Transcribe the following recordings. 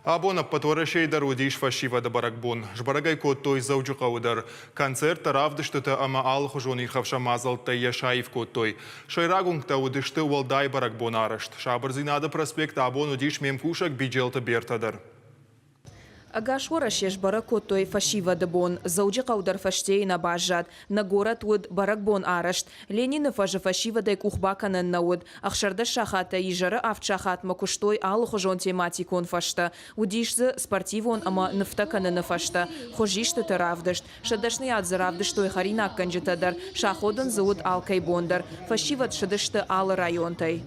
Абона патворашейдар удиш фашивада баракбун. Жбарагай коттой зауджу қаудар. Концерт равдыштыты ама алхужони хавша мазалтай яшаев коттой. Шайрагунгта удышты уалдай баракбун арышт. Шабарзинада проспект абон удиш мемкушак биджелта бертадар. Агашвара шешбара коттой фашивада бон. Зауджи қаудар фаштейна бажад. На город уд баракбон арышт. Ленина фажа фашивада кухбаканын науд. Ахшарда шахата ижары авчахат макуштой алхужон тематикон фашта. Удишзы спортивон ама нефтаканын фашта. Хожишты таравдышт. Шадашны адзы равдыштой харинак канжитадар. Шаходын зауд алкай бондар. Фашивад шадышты алы районтай.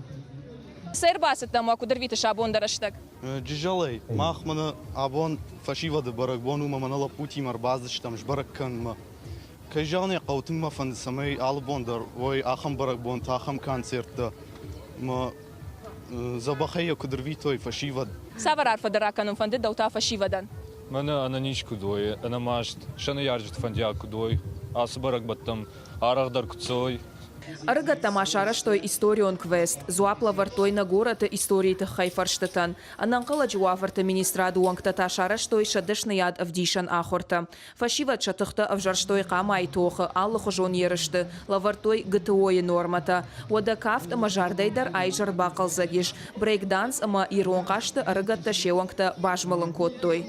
Сэр басыт нама кудырвиты шабондараштак. Джижалей, махмана абон фашивада баракбон ума манала пути марбаздыш там жбараккан. Кайжаны қаутын ма фанды самай албондар, ой ахам баракбон тахам концертта. Ма забахая кудырвитой фашивад. Савар арфа дараканын фанды даута фашивадан. Мана ананиш кудой, анамашт, шаны яржит фандя кудой, асы баракбаттам, арахдар куцой. Арыга тамашара штой историон квест. Зуапла вартой на город истории-то хайфарштатан. Ананкала джуафарта министраду уангтата шара штой шадышны яд авдишан ахорта. Фашива чатыхта авжарштой кама айтоха, аллы хожон ерышты. Лавартой ГТО нормата. Ода кафт мажардайдар айжар бақал загиш. Брейкданс ама иронқашты арыгатта шеуангта бажмалын коттой.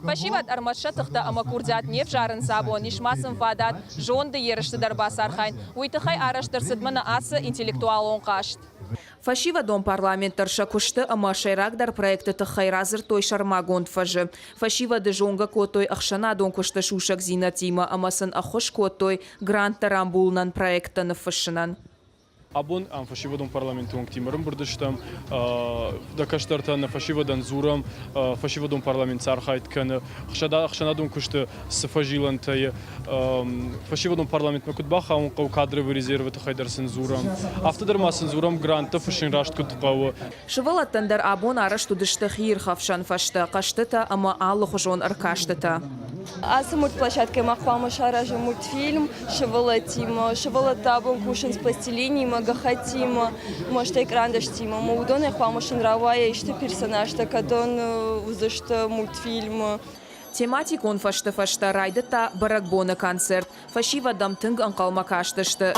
Фашиват арматшатыхта ама курдят неф жарын сабон, нишмасын фадат, жонды ерышты дарбас архайн. Уйтыхай араштыр сыдмана асы интеллектуал онқашт. Фашива дом парламентар шакушты ама шайрагдар проекты тахайразыр той шармагонд фажы. Фашива де жонга котой ахшана дон кушты шушак зинатима амасын ахош котой грант тарамбулнан проекта нафашинан. Абон ам фашивадон парламентун тимарым бурдыштам дакаштарта на фашивадан зурам фашивадон парламент сархайт кан хшанадон кушты сфажилан тай фашивадон парламент макутбаха он кадровый резервы тахайдарсын зурам автодармасын зурам гранта фашин рашт кутқау Шывалаттандар абон арашту дышты хир хавшан фашта каштыта ама аллы хожон аркаштыта. Асы мультплощадкой махвама шаража мультфильм, шевалатима, шевалатабом кушан с пластилинима, гахатима, может экран даштима, маудон эхвама шанравая, ишты персонаж, так адон узашта мультфильм. Тематик он фашта райдата баракбона концерт. Фашива дам тынг анкалма каштышты.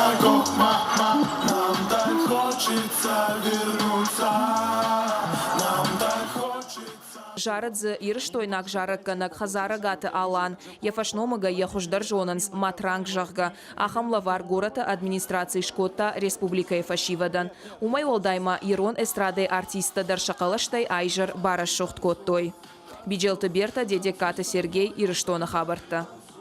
Жарадзы ирыштойнак жаракканак хазарагаты алан. Ефашномага ехуждар жонанс матранг жахга. Ахамлавар гората администрации шкотта республика Ефашивадан. Умай олдайма ирон эстрадай артиста даршакалаштай айжар бараш шохт коттой. Биджелта Берта, Дедеката Сергей, Ирыштона Хабарта.